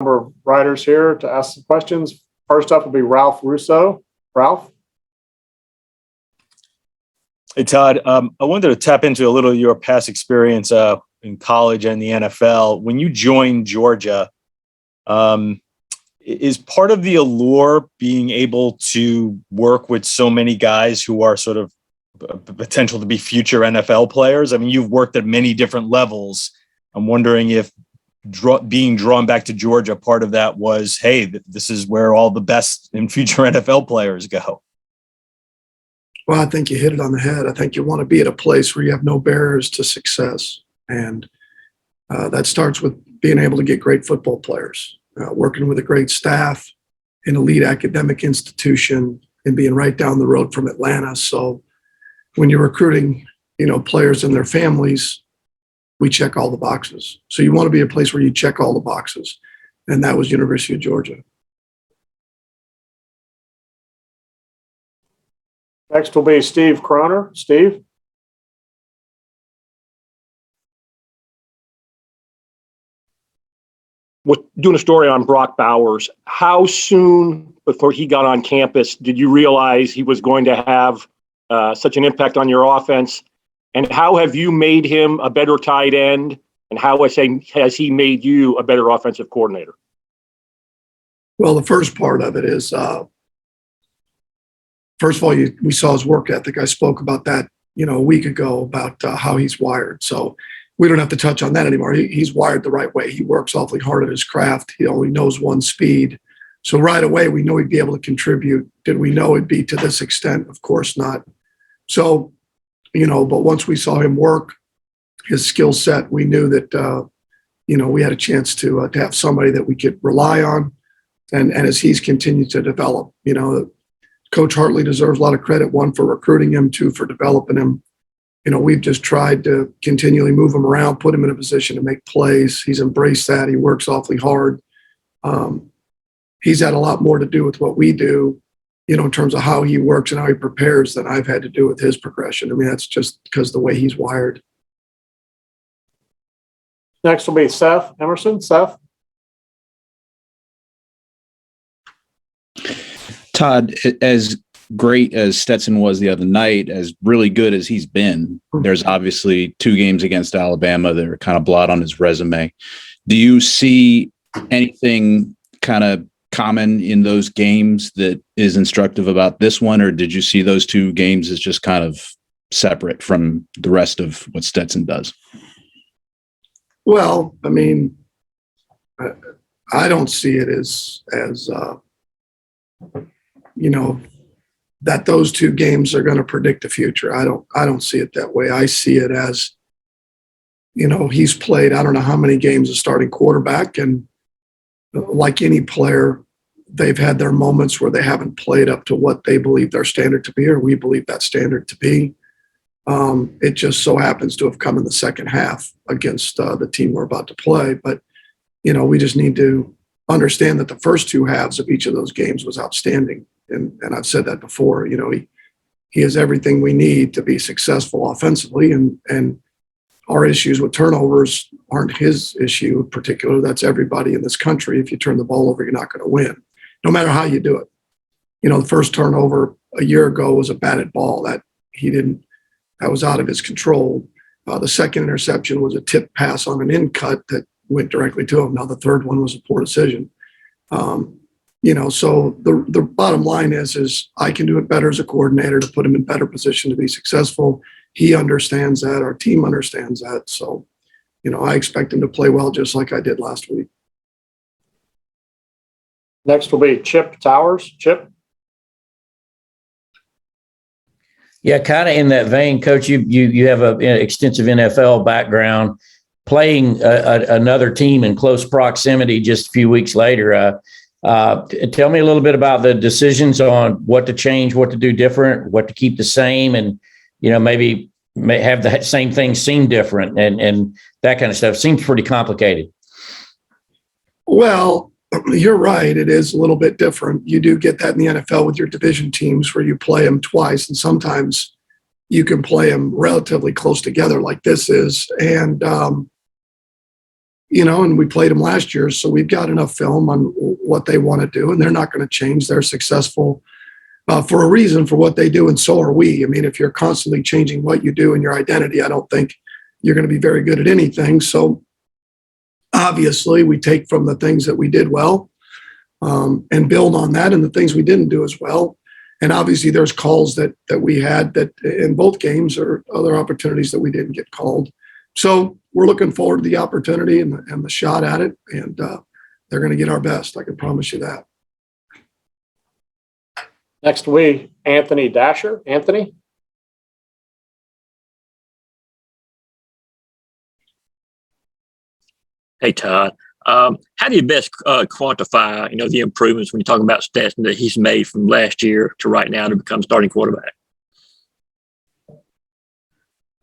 number of writers here to ask some questions. First up will be Ralph Russo. Ralph? Hey, Todd. I wanted to tap into a little of your past experience in college and the NFL. When you joined Georgia, is part of the allure being able to work with so many guys who are sort of potential to be future NFL players? I mean, you've worked at many different levels. I'm wondering if being drawn back to Georgia, part of that was, hey, this is where all the best and future NFL players go. Well, I think you hit it on the head. I think you want to be at a place where you have no barriers to success. And that starts with being able to get great football players, working with a great staff, an elite academic institution, and being right down the road from Atlanta. So when you're recruiting, players and their families, we check all the boxes. So you want to be a place where you check all the boxes. And that was University of Georgia. Next will be Steve Croner. Steve? Doing a story on Brock Bowers, how soon before he got on campus did you realize he was going to have such an impact on your offense? And how have you made him a better tight end? And how has he made you a better offensive coordinator? Well, the first part of it is, first of all, we saw his work ethic. I spoke about that, a week ago about how he's wired. So we don't have to touch on that anymore. He's wired the right way. He works awfully hard at his craft. He only knows one speed. So right away, we know he'd be able to contribute. Did we know it'd be to this extent? Of course not. So, but once we saw him work, his skill set, we knew that, we had a chance to have somebody that we could rely on. And as he's continued to develop, Coach Hartley deserves a lot of credit, one, for recruiting him, two, for developing him. We've just tried to continually move him around, put him in a position to make plays. He's embraced that. He works awfully hard. He's had a lot more to do with what we do, in terms of how he works and how he prepares than I've had to do with his progression. I mean, that's just because of the way he's wired. Next will be Seth Emerson. Seth? Todd, as great as Stetson was the other night, as really good as he's been, there's obviously 2 games against Alabama that are kind of blot on his resume. Do you see anything kind of common in those games that is instructive about this one, or did you see those 2 games as just kind of separate from the rest of what Stetson does? Well, I mean, I don't see it as that those 2 games are going to predict the future. I don't see it that way. I see it as, he's played, I don't know how many games as starting quarterback, and like any player, they've had their moments where they haven't played up to what they believe their standard to be, or we believe that standard to be. It just so happens to have come in the second half against the team we're about to play. But, we just need to understand that the first 2 halves of each of those games was outstanding. And I've said that before, he has everything we need to be successful offensively. And our issues with turnovers aren't his issue in particular. That's everybody in this country. If you turn the ball over, you're not going to win, no matter how you do it. The first turnover a year ago was a batted ball that was out of his control. The second interception was a tip pass on an in cut that went directly to him. Now the third one was a poor decision. So the bottom line is I can do it better as a coordinator to put him in better position to be successful. He understands that. Our team understands that. So, I expect him to play well just like I did last week. Next will be Chip Towers. Chip? Yeah, kind of in that vein, Coach, you have an extensive NFL background, playing another team in close proximity just a few weeks later. Tell me a little bit about the decisions on what to change, what to do different, what to keep the same, and maybe have the same thing seem different, and that kind of stuff. Seems pretty complicated. Well, you're right. It is a little bit different. You do get that in the NFL with your division teams where you play them twice, and sometimes you can play them relatively close together like this is. And and we played them last year. So we've got enough film on what they want to do, and they're not going to change. They're successful for a reason for what they do, and so are we. I mean, if you're constantly changing what you do and your identity, I don't think you're going to be very good at anything. So obviously, we take from the things that we did well and build on that, and the things we didn't do as well. And obviously, there's calls that we had that in both games, or other opportunities that we didn't get called. So we're looking forward to the opportunity and the shot at it, and they're going to get our best. I can promise you that. Next week, Anthony Dasher. Anthony? Hey, Todd. How do you best quantify, the improvements when you're talking about Stetson that he's made from last year to right now to become starting quarterback?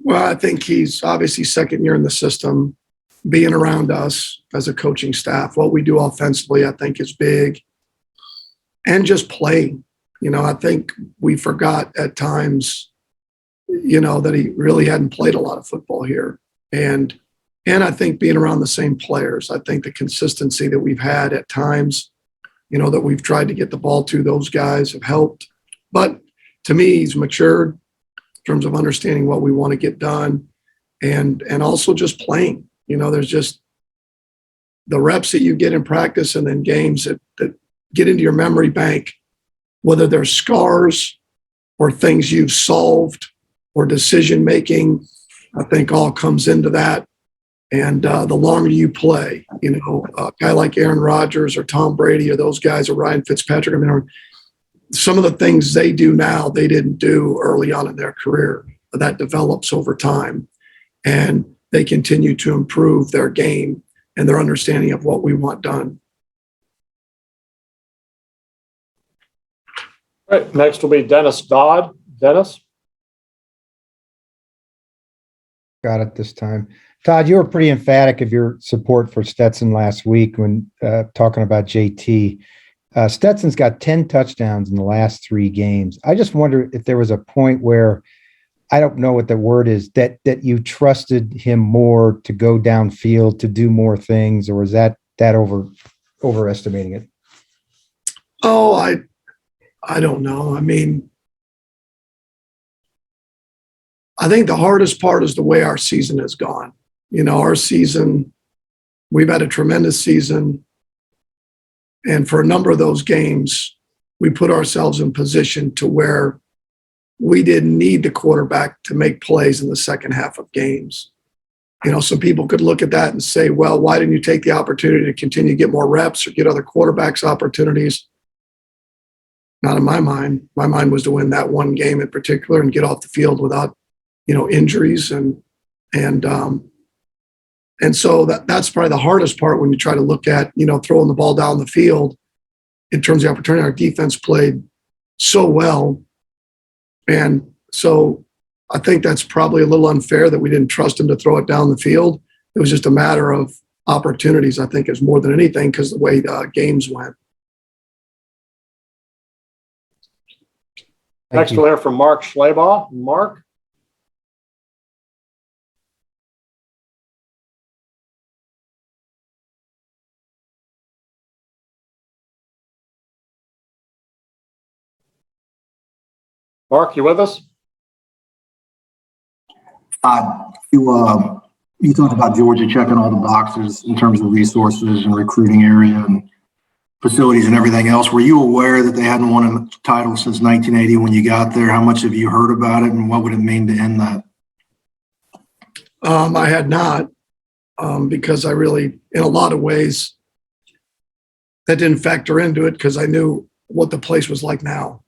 Well, I think he's obviously second year in the system, being around us as a coaching staff. What we do offensively, I think, is big. And just playing. I think we forgot at times, that he really hadn't played a lot of football here. And I think being around the same players, I think the consistency that we've had at times, that we've tried to get the ball to those guys have helped. But to me, he's matured in terms of understanding what we want to get done, and also just playing. There's just the reps that you get in practice and then games that get into your memory bank, whether they're scars or things you've solved or decision-making, I think all comes into that. And the longer you play, a guy like Aaron Rodgers or Tom Brady or those guys or Ryan Fitzpatrick, some of the things they do now, they didn't do early on in their career. That develops over time. And they continue to improve their game and their understanding of what we want done. All right, next will be Dennis Dodd. Dennis? Got it this time. Todd, you were pretty emphatic of your support for Stetson last week when talking about JT. Stetson's got 10 touchdowns in the last 3 games. I just wonder if there was a point where, I don't know what the word is, that you trusted him more to go downfield, to do more things, or is that overestimating it? Oh, I don't know. I think the hardest part is the way our season has gone. Our season, we've had a tremendous season. And for a number of those games, we put ourselves in position to where we didn't need the quarterback to make plays in the second half of games. Some people could look at that and say, well, why didn't you take the opportunity to continue to get more reps or get other quarterbacks opportunities? Not in my mind. My mind was to win that one game in particular and get off the field without, injuries. And so that's probably the hardest part when you try to look at, throwing the ball down the field in terms of the opportunity. Our defense played so well. And so I think that's probably a little unfair that we didn't trust him to throw it down the field. It was just a matter of opportunities, I think, is more than anything, because the way the games went. Next we'll hear from Mark Schleybaugh. Mark? Mark, you with us? You talked about Georgia checking all the boxes in terms of resources and recruiting area and facilities and everything else. Were you aware that they hadn't won a title since 1980 when you got there? How much have you heard about it, and what would it mean to end that? I had not, because I really, in a lot of ways, that didn't factor into it, because I knew what the place was like now,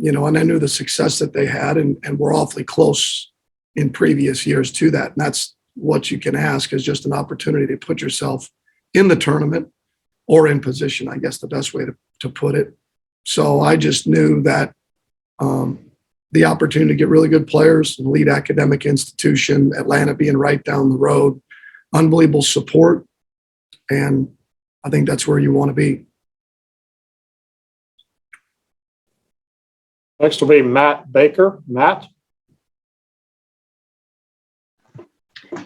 and I knew the success that they had, and we're awfully close in previous years to that. And that's what you can ask, is just an opportunity to put yourself in the tournament or in position, I guess the best way to put it. So I just knew that the opportunity to get really good players, and lead academic institution, Atlanta being right down the road, unbelievable support. And I think that's where you want to be. Next will be Matt Baker. Matt?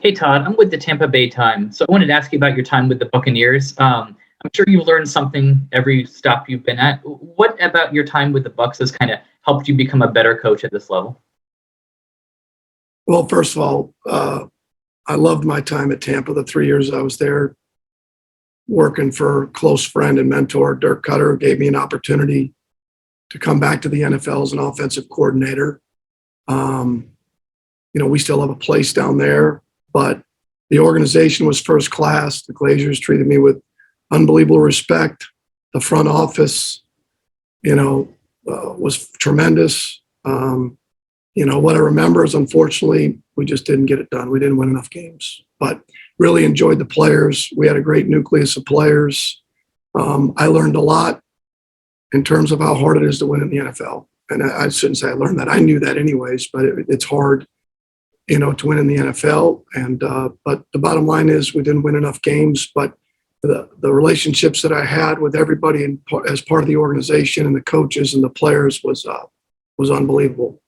Hey, Todd, I'm with the Tampa Bay Times. So I wanted to ask you about your time with the Buccaneers. I'm sure you've learned something every stop you've been at. What about your time with the Bucs has kind of helped you become a better coach at this level? Well, first of all, I loved my time at Tampa, the 3 years I was there, working for a close friend and mentor, Dirk Cutter, who gave me an opportunity to come back to the NFL as an offensive coordinator. We still have a place down there, but the organization was first class. The Glazers treated me with unbelievable respect. The front office, was tremendous. What I remember is, unfortunately, we just didn't get it done. We didn't win enough games, but really enjoyed the players. We had a great nucleus of players. I learned a lot in terms of how hard it is to win in the NFL. And I shouldn't say I learned that. I knew that anyways, but it's hard, to win in the NFL. And but the bottom line is we didn't win enough games. But the relationships that I had with everybody as part of the organization and the coaches and the players was unbelievable.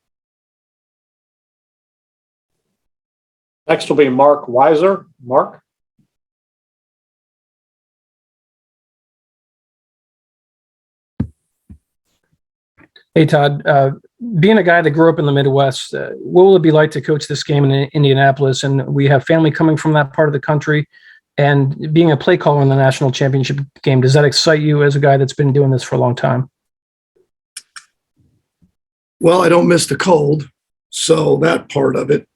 Next will be Mark Weiser. Mark? Hey, Todd, being a guy that grew up in the Midwest, what will it be like to coach this game in Indianapolis? And we have family coming from that part of the country, and being a play caller in the national championship game, does that excite you as a guy that's been doing this for a long time? Well, I don't miss the cold, so that part of it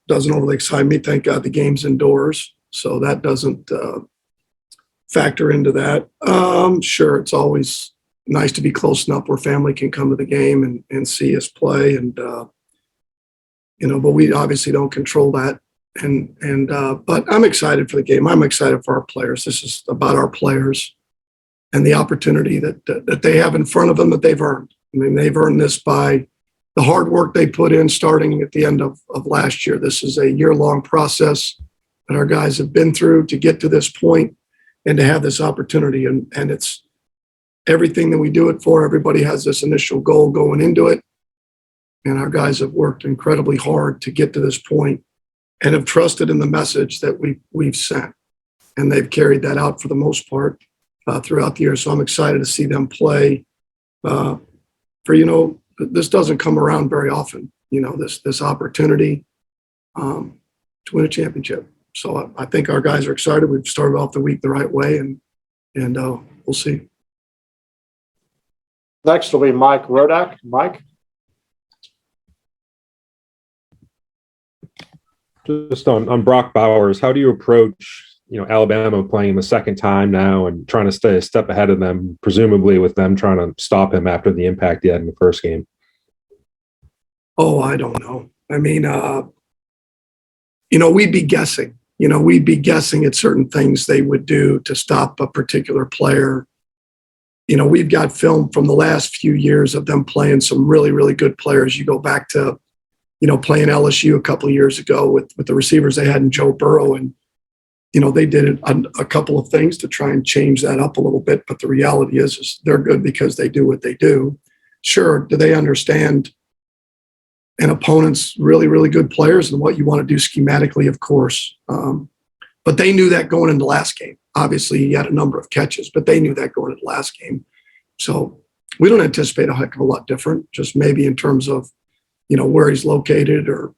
doesn't overly excite me. Thank God the game's indoors, so that doesn't factor into that. Sure, it's always nice to be close enough where family can come to the game and see us play, and but we obviously don't control that. But I'm excited for the game. I'm excited for our players. This is about our players and the opportunity that they have in front of them that they've earned. I mean, they've earned this by the hard work they put in starting at the end of last year. This is a year-long process that our guys have been through to get to this point and to have this opportunity. And it's everything that we do it for. Everybody has this initial goal going into it. And our guys have worked incredibly hard to get to this point and have trusted in the message that we've sent. And they've carried that out for the most part throughout the year. So I'm excited to see them play this doesn't come around very often, this opportunity to win a championship. So I think our guys are excited. We've started off the week the right way, and we'll see. Next will be Mike Rodak. Mike? Just on Brock Bowers, how do you approach, Alabama playing the second time now and trying to stay a step ahead of them, presumably with them trying to stop him after the impact he had in the first game? Oh, I don't know. I mean, we'd be guessing. We'd be guessing at certain things they would do to stop a particular player. We've got film from the last few years of them playing some really, really good players. You go back to, playing LSU a couple of years ago with the receivers they had in Joe Burrow, and they did a couple of things to try and change that up a little bit. But the reality is they're good because they do what they do. Sure, do they understand an opponent's really, really good players and what you want to do schematically? Of course. But they knew that going into last game. Obviously, he had a number of catches, but they knew that going into last game. So we don't anticipate a heck of a lot different, just maybe in terms of, where he's located or,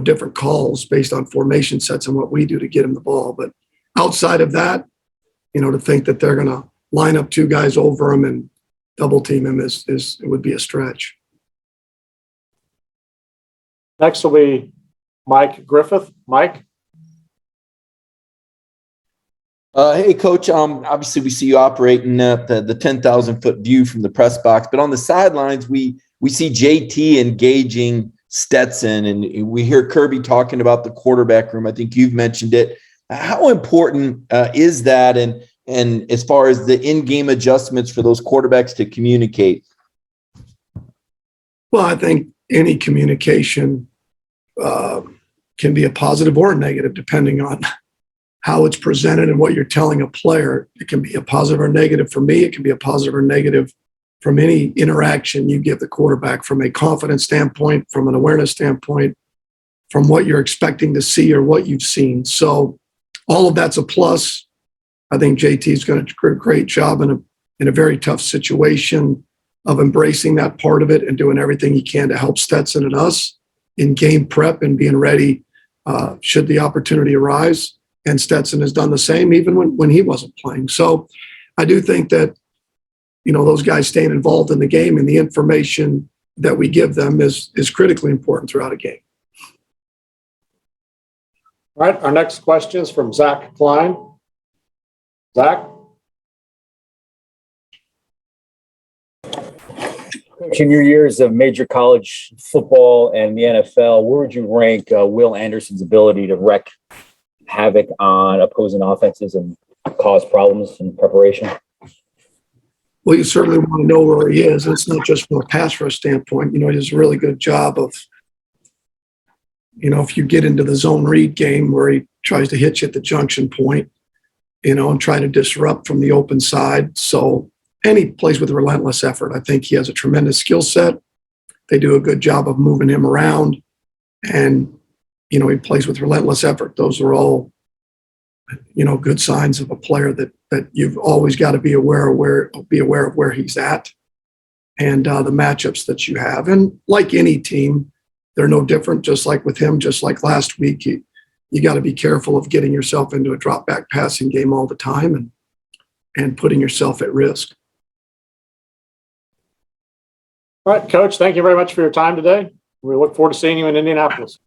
different calls based on formation sets and what we do to get him the ball. But outside of that, to think that they're going to line up two guys over him and double team him it would be a stretch. Next will be Mike Griffith. Mike? Hey, Coach. Obviously, we see you operating at the 10,000-foot view from the press box, but on the sidelines, we see JT engaging Stetson, and we hear Kirby talking about the quarterback room. I think you've mentioned it. How important is that, and as far as the in-game adjustments for those quarterbacks to communicate? Well, I think any communication can be a positive or a negative, depending on how it's presented and what you're telling a player. It can be a positive or negative for me. It can be a positive or negative from any interaction you give the quarterback, from a confidence standpoint, from an awareness standpoint, from what you're expecting to see or what you've seen. So all of that's a plus. I think JT's going to do a great job in a very tough situation of embracing that part of it and doing everything he can to help Stetson and us in game prep and being ready should the opportunity arise. And Stetson has done the same even when he wasn't playing. So I do think that, those guys staying involved in the game and the information that we give them is critically important throughout a game. All right, our next question is from Zach Klein. Zach? Coach, in your years of major college football and the NFL, where would you rank Will Anderson's ability to wreak havoc on opposing offenses and cause problems in preparation? Well, you certainly want to know where he is. It's not just from a pass rush standpoint. He does a really good job of, if you get into the zone read game where he tries to hit you at the junction point, and try to disrupt from the open side. So, and he plays with relentless effort. I think he has a tremendous skill set. They do a good job of moving him around, and, he plays with relentless effort. Those are all, good signs of a player that you've always got to be aware of where he's at and the matchups that you have. And like any team, they're no different, just like with him, just like last week. You got to be careful of getting yourself into a drop back passing game all the time and putting yourself at risk. All right, Coach, thank you very much for your time today. We look forward to seeing you in Indianapolis.